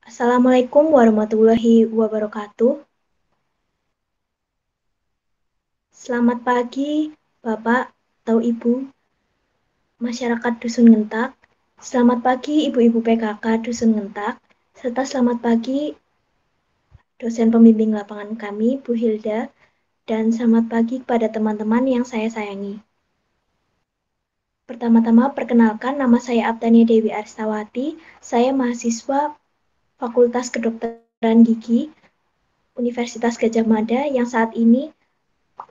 Assalamualaikum warahmatullahi wabarakatuh. Selamat pagi, Bapak atau Ibu masyarakat Dusun Ngentak. Selamat pagi, Ibu-ibu PKK Dusun Ngentak. Serta selamat pagi dosen pembimbing lapangan kami, Bu Hilda. Dan selamat pagi kepada teman-teman yang saya sayangi. Pertama-tama, perkenalkan nama saya Aptania Dewi Aristawati. Saya mahasiswa Fakultas Kedokteran Gigi Universitas Gadjah Mada yang saat ini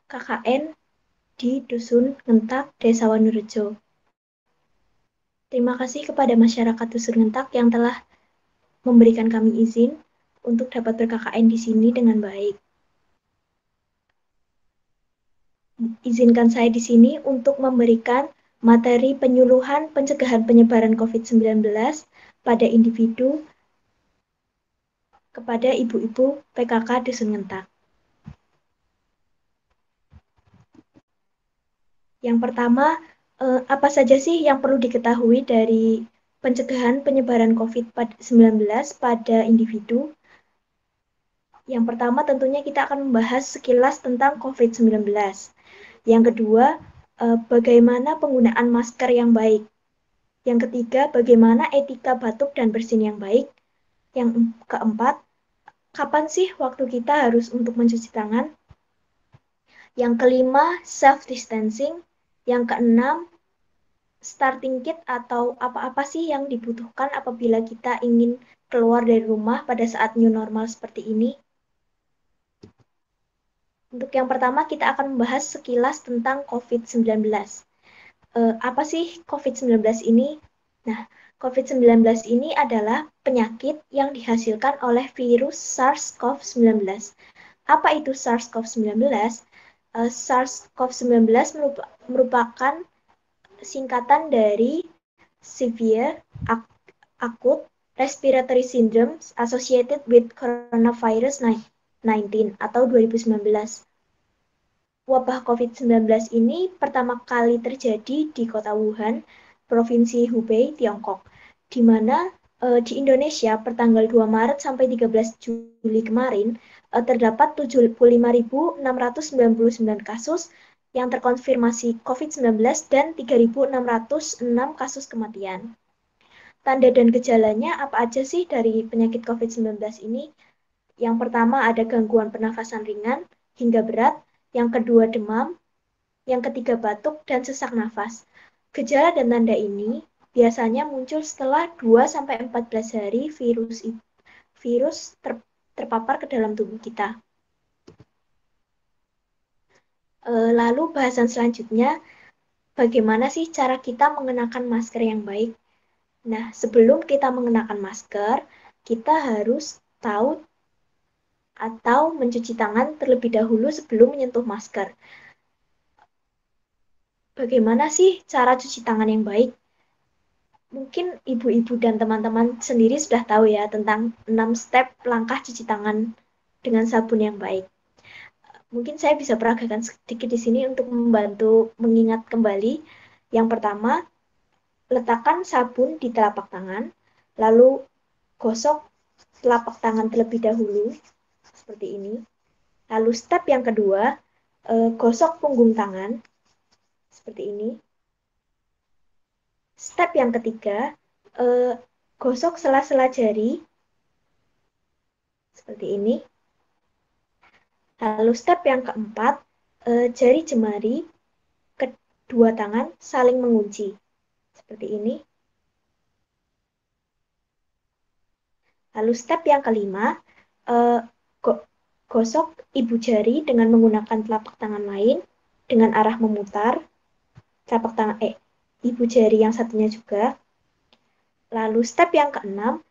KKN di Dusun Ngentak, Desa Wanurejo. Terima kasih kepada masyarakat Dusun Ngentak yang telah memberikan kami izin untuk dapat ber-KKN di sini dengan baik. Izinkan saya di sini untuk memberikan materi penyuluhan pencegahan penyebaran COVID-19 pada individu kepada ibu-ibu PKK Dusun Ngentak. Yang pertama, apa saja sih yang perlu diketahui dari pencegahan penyebaran COVID-19 pada individu? Yang pertama tentunya kita akan membahas sekilas tentang COVID-19. Yang kedua, bagaimana penggunaan masker yang baik. Yang ketiga, bagaimana etika batuk dan bersin yang baik. Yang keempat, kapan sih waktu kita harus untuk mencuci tangan. Yang kelima, self-distancing. Yang keenam, starting kit atau apa-apa sih yang dibutuhkan apabila kita ingin keluar dari rumah pada saat new normal seperti ini. Untuk yang pertama, kita akan membahas sekilas tentang COVID-19. Apa sih COVID-19 ini? Nah, COVID-19 ini adalah penyakit yang dihasilkan oleh virus SARS-CoV-19. Apa itu SARS-CoV-19? SARS-CoV-19 merupakan singkatan dari Severe Acute Respiratory Syndrome Associated with Coronavirus 19 atau 2019. Wabah COVID-19 ini pertama kali terjadi di kota Wuhan, Provinsi Hubei, Tiongkok, di mana di Indonesia pertanggal 2 Maret sampai 13 Juli kemarin terdapat 75.699 kasus yang terkonfirmasi COVID-19 dan 3.606 kasus kematian. Tanda dan gejalanya apa aja sih dari penyakit COVID-19 ini? Yang pertama ada gangguan pernafasan ringan hingga berat, yang kedua demam, yang ketiga batuk dan sesak nafas. Gejala dan tanda ini biasanya muncul setelah 2-14 hari virus terpapar ke dalam tubuh kita. Lalu bahasan selanjutnya, bagaimana sih cara kita mengenakan masker yang baik? Nah, sebelum kita mengenakan masker, kita harus tahu atau mencuci tangan terlebih dahulu sebelum menyentuh masker. Bagaimana sih cara cuci tangan yang baik? Mungkin ibu-ibu dan teman-teman sendiri sudah tahu ya tentang 6 step langkah cuci tangan dengan sabun yang baik. Mungkin saya bisa peragakan sedikit di sini untuk membantu mengingat kembali. Yang pertama, letakkan sabun di telapak tangan, lalu gosok telapak tangan terlebih dahulu, seperti ini. Lalu step yang kedua, gosok punggung tangan, seperti ini. Step yang ketiga, gosok sela-sela jari, seperti ini. Lalu step yang keempat, jari jemari kedua tangan saling mengunci, seperti ini. Lalu step yang kelima, gosok ibu jari dengan menggunakan telapak tangan lain dengan arah memutar telapak tangan ibu jari yang satunya juga. Lalu step yang keenam,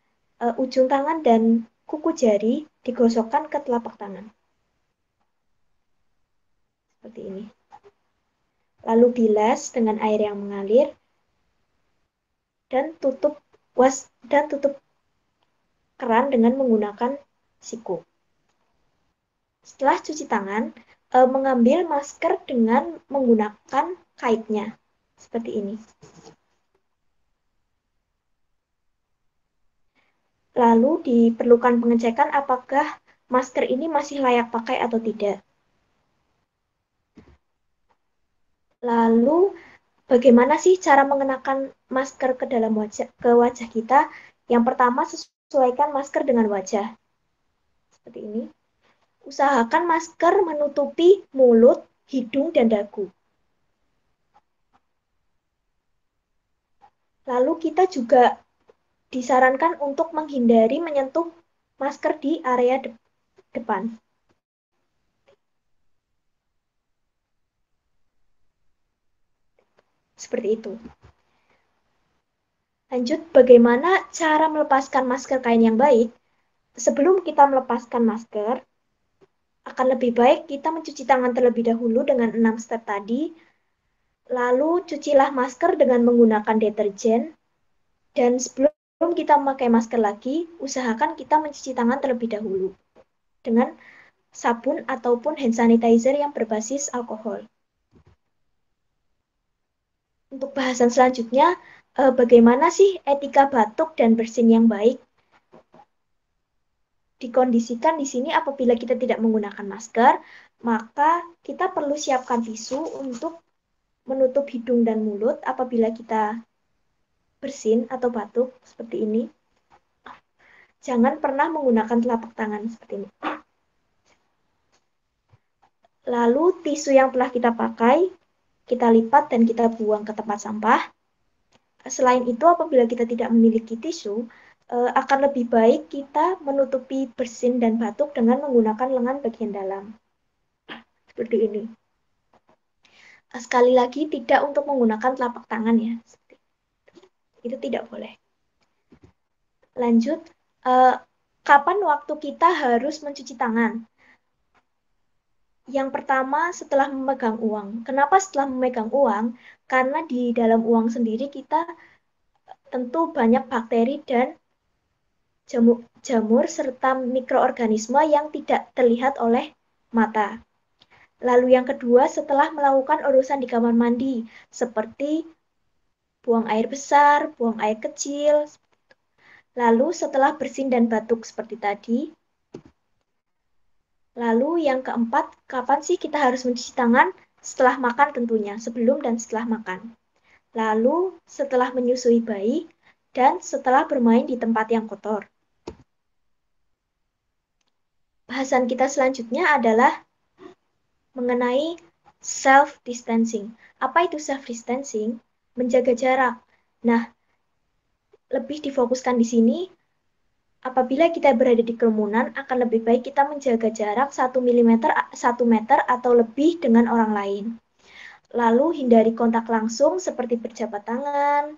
ujung tangan dan kuku jari digosokkan ke telapak tangan. Seperti ini. Lalu bilas dengan air yang mengalir dan tutup keran dengan menggunakan siku. Setelah cuci tangan, mengambil masker dengan menggunakan kaitnya. Seperti ini. Lalu diperlukan pengecekan apakah masker ini masih layak pakai atau tidak. Lalu bagaimana sih cara mengenakan masker ke dalam wajah kita? Yang pertama, sesuaikan masker dengan wajah. Seperti ini. Usahakan masker menutupi mulut, hidung, dan dagu. Lalu kita juga disarankan untuk menghindari menyentuh masker di area depan. Seperti itu. Lanjut, bagaimana cara melepaskan masker kain yang baik? Sebelum kita melepaskan masker, akan lebih baik kita mencuci tangan terlebih dahulu dengan 6 step tadi. Lalu cucilah masker dengan menggunakan deterjen. Dan sebelum kita memakai masker lagi, usahakan kita mencuci tangan terlebih dahulu dengan sabun ataupun hand sanitizer yang berbasis alkohol. Untuk bahasan selanjutnya, bagaimana sih etika batuk dan bersin yang baik? Dikondisikan di sini apabila kita tidak menggunakan masker, maka kita perlu siapkan tisu untuk menutup hidung dan mulut apabila kita bersin atau batuk seperti ini. Jangan pernah menggunakan telapak tangan seperti ini. Lalu tisu yang telah kita pakai, kita lipat dan kita buang ke tempat sampah. Selain itu, apabila kita tidak memiliki tisu, akan lebih baik kita menutupi bersin dan batuk dengan menggunakan lengan bagian dalam. Seperti ini. Sekali lagi, tidak untuk menggunakan telapak tangan ya. Itu tidak boleh. Lanjut, kapan waktu kita harus mencuci tangan? Yang pertama, setelah memegang uang. Kenapa setelah memegang uang? Karena di dalam uang sendiri kita tentu banyak bakteri dan jamur serta mikroorganisme yang tidak terlihat oleh mata. Lalu yang kedua, setelah melakukan urusan di kamar mandi, seperti buang air besar, buang air kecil. Lalu setelah bersin dan batuk seperti tadi. Lalu yang keempat, kapan sih kita harus mencuci tangan? Setelah makan tentunya, sebelum dan setelah makan. Lalu setelah menyusui bayi, dan setelah bermain di tempat yang kotor. Bahasan kita selanjutnya adalah mengenai self-distancing. Apa itu self-distancing? Menjaga jarak. Nah, lebih difokuskan di sini, apabila kita berada di kerumunan, akan lebih baik kita menjaga jarak 1 meter atau lebih dengan orang lain. Lalu hindari kontak langsung seperti berjabat tangan,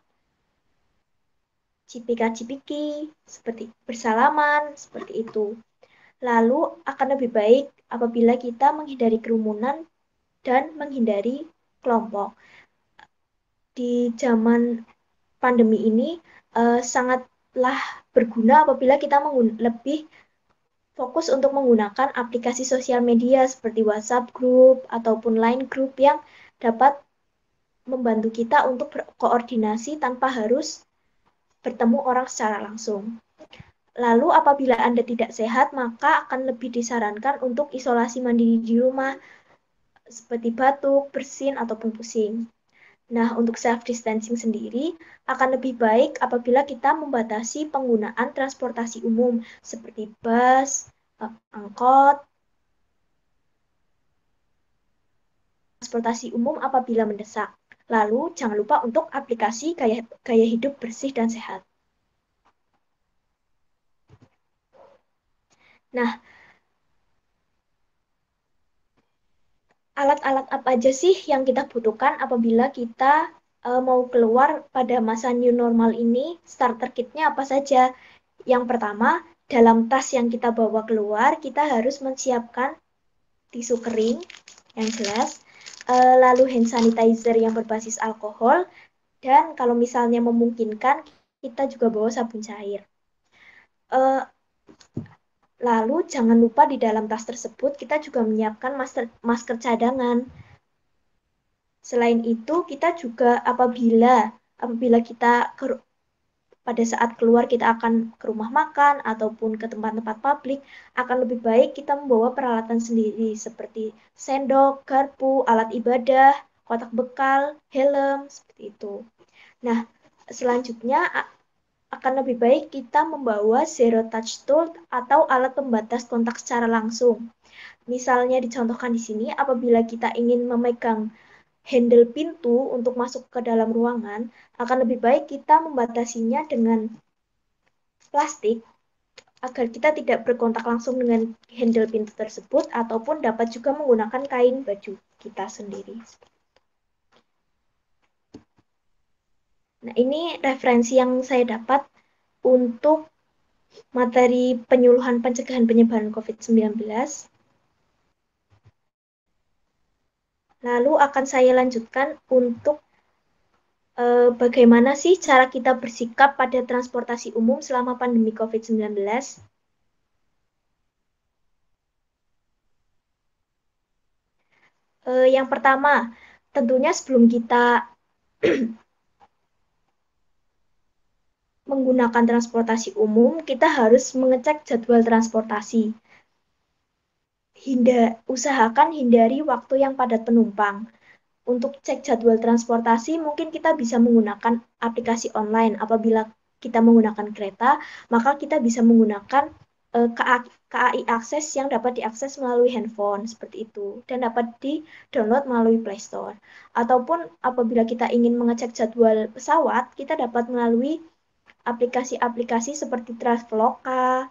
cipika-cipiki, seperti bersalaman, seperti itu. Lalu akan lebih baik apabila kita menghindari kerumunan dan menghindari kelompok. Di zaman pandemi ini sangatlah berguna apabila kita lebih fokus untuk menggunakan aplikasi sosial media seperti WhatsApp Group ataupun Line Group yang dapat membantu kita untuk berkoordinasi tanpa harus bertemu orang secara langsung. Lalu apabila Anda tidak sehat, maka akan lebih disarankan untuk isolasi mandiri di rumah, seperti batuk, bersin, ataupun pusing. Nah, untuk self-distancing sendiri akan lebih baik apabila kita membatasi penggunaan transportasi umum, seperti bus, angkot, transportasi umum apabila mendesak. Lalu, jangan lupa untuk aplikasi gaya hidup bersih dan sehat. Nah, alat-alat apa aja sih yang kita butuhkan apabila kita mau keluar pada masa new normal ini? Starter kitnya apa saja? Yang pertama, dalam tas yang kita bawa keluar, kita harus menyiapkan tisu kering yang jelas, lalu hand sanitizer yang berbasis alkohol, dan kalau misalnya memungkinkan, kita juga bawa sabun cair. Lalu jangan lupa di dalam tas tersebut kita juga menyiapkan masker cadangan. Selain itu kita juga apabila kita pada saat keluar kita akan ke rumah makan ataupun ke tempat-tempat publik, akan lebih baik kita membawa peralatan sendiri seperti sendok, garpu, alat ibadah, kotak bekal, helm, seperti itu. Nah, selanjutnya akan lebih baik kita membawa zero touch tool atau alat pembatas kontak secara langsung. Misalnya dicontohkan di sini, apabila kita ingin memegang handle pintu untuk masuk ke dalam ruangan, akan lebih baik kita membatasinya dengan plastik agar kita tidak berkontak langsung dengan handle pintu tersebut ataupun dapat juga menggunakan kain baju kita sendiri. Nah, ini referensi yang saya dapat untuk materi penyuluhan pencegahan penyebaran COVID-19. Lalu akan saya lanjutkan untuk bagaimana sih cara kita bersikap pada transportasi umum selama pandemi COVID-19. Yang pertama, tentunya sebelum kita menggunakan transportasi umum, kita harus mengecek jadwal transportasi. Usahakan hindari waktu yang padat penumpang. Untuk cek jadwal transportasi, mungkin kita bisa menggunakan aplikasi online. Apabila kita menggunakan kereta, maka kita bisa menggunakan KAI Akses yang dapat diakses melalui handphone, seperti itu. Dan dapat di-download melalui Play Store. Ataupun apabila kita ingin mengecek jadwal pesawat, kita dapat melalui aplikasi-aplikasi seperti Traveloka,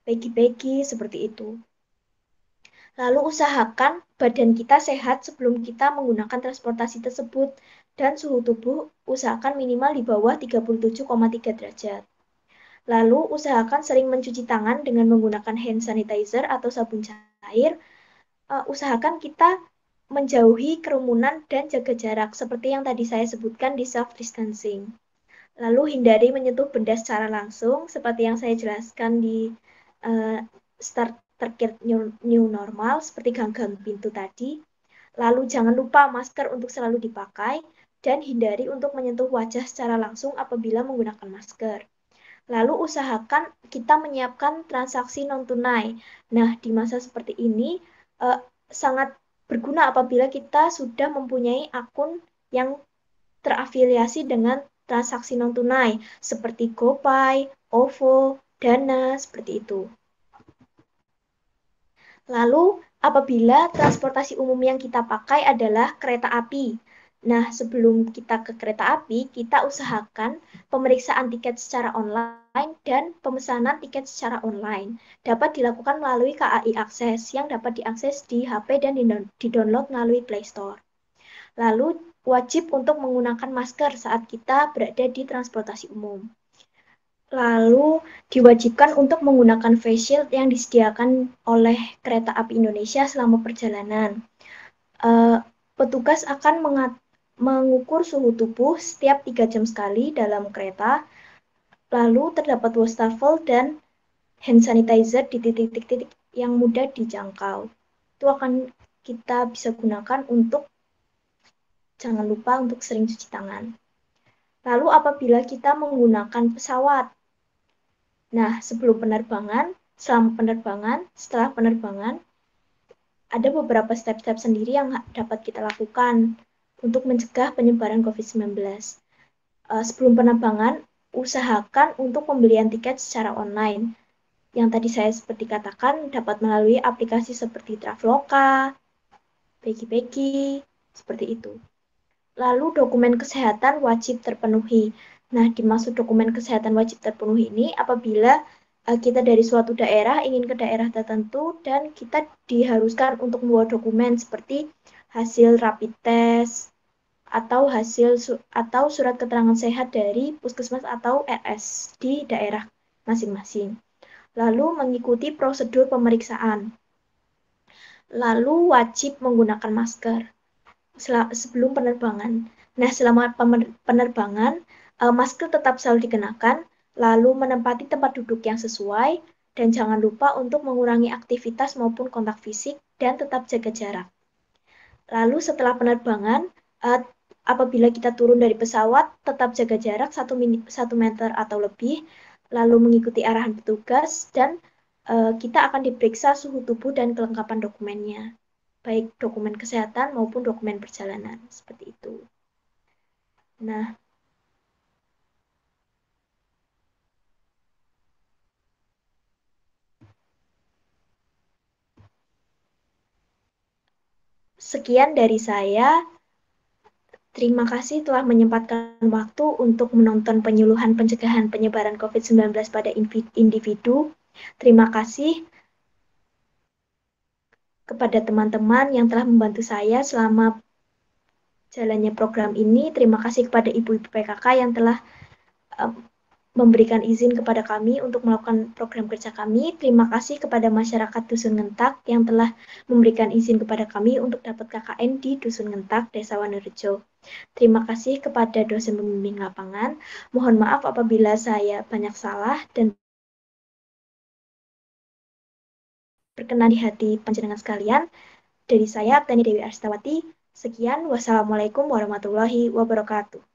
Pegi-Pegi, seperti itu. Lalu usahakan badan kita sehat sebelum kita menggunakan transportasi tersebut dan suhu tubuh usahakan minimal di bawah 37,3 derajat. Lalu usahakan sering mencuci tangan dengan menggunakan hand sanitizer atau sabun cair. Usahakan kita menjauhi kerumunan dan jaga jarak seperti yang tadi saya sebutkan di self distancing. Lalu hindari menyentuh benda secara langsung seperti yang saya jelaskan di start terkait new normal seperti gang-gang pintu tadi. Lalu jangan lupa masker untuk selalu dipakai dan hindari untuk menyentuh wajah secara langsung apabila menggunakan masker. Lalu usahakan kita menyiapkan transaksi non-tunai. Nah, di masa seperti ini sangat berguna apabila kita sudah mempunyai akun yang terafiliasi dengan transaksi non-tunai seperti GoPay, OVO, Dana, seperti itu. Lalu, apabila transportasi umum yang kita pakai adalah kereta api. Nah, sebelum kita ke kereta api, kita usahakan pemeriksaan tiket secara online dan pemesanan tiket secara online. Dapat dilakukan melalui KAI Akses yang dapat diakses di HP dan di-download melalui Play Store. Lalu, wajib untuk menggunakan masker saat kita berada di transportasi umum. Lalu diwajibkan untuk menggunakan face shield yang disediakan oleh Kereta Api Indonesia selama perjalanan. Petugas akan mengukur suhu tubuh setiap 3 jam sekali dalam kereta. Lalu terdapat wastafel dan hand sanitizer di titik-titik yang mudah dijangkau. Itu akan kita bisa gunakan untuk jangan lupa untuk sering cuci tangan. Lalu apabila kita menggunakan pesawat, nah, sebelum penerbangan, selama penerbangan, setelah penerbangan, ada beberapa step-step sendiri yang dapat kita lakukan untuk mencegah penyebaran COVID-19. Sebelum penerbangan, usahakan untuk pembelian tiket secara online. Yang tadi saya seperti katakan, dapat melalui aplikasi seperti Traveloka, Pegi-Pegi, seperti itu. Lalu dokumen kesehatan wajib terpenuhi. Nah, dimaksud dokumen kesehatan wajib terpenuhi ini apabila kita dari suatu daerah ingin ke daerah tertentu dan kita diharuskan untuk membawa dokumen seperti hasil rapid test atau surat keterangan sehat dari puskesmas atau RS di daerah masing-masing. Lalu mengikuti prosedur pemeriksaan. Lalu wajib menggunakan masker sebelum penerbangan. Nah, selama penerbangan, masker tetap selalu dikenakan, lalu menempati tempat duduk yang sesuai, dan jangan lupa untuk mengurangi aktivitas maupun kontak fisik, dan tetap jaga jarak. Lalu setelah penerbangan, apabila kita turun dari pesawat, tetap jaga jarak 1 meter atau lebih, lalu mengikuti arahan petugas, dan kita akan diperiksa suhu tubuh dan kelengkapan dokumennya, baik dokumen kesehatan maupun dokumen perjalanan, seperti itu. Nah, sekian dari saya. Terima kasih telah menyempatkan waktu untuk menonton penyuluhan pencegahan penyebaran COVID-19 pada individu. Terima kasih kepada teman-teman yang telah membantu saya selama jalannya program ini. Terima kasih kepada ibu-ibu PKK yang telah memberikan izin kepada kami untuk melakukan program kerja kami. Terima kasih kepada masyarakat Dusun Ngentak yang telah memberikan izin kepada kami untuk dapat KKN di Dusun Ngentak, Desa Wanurejo. Terima kasih kepada dosen pembimbing lapangan. Mohon maaf apabila saya banyak salah dan berkenan di hati panjenengan sekalian. Dari saya, Tani Dewi Arstawati. Sekian, wassalamualaikum warahmatullahi wabarakatuh.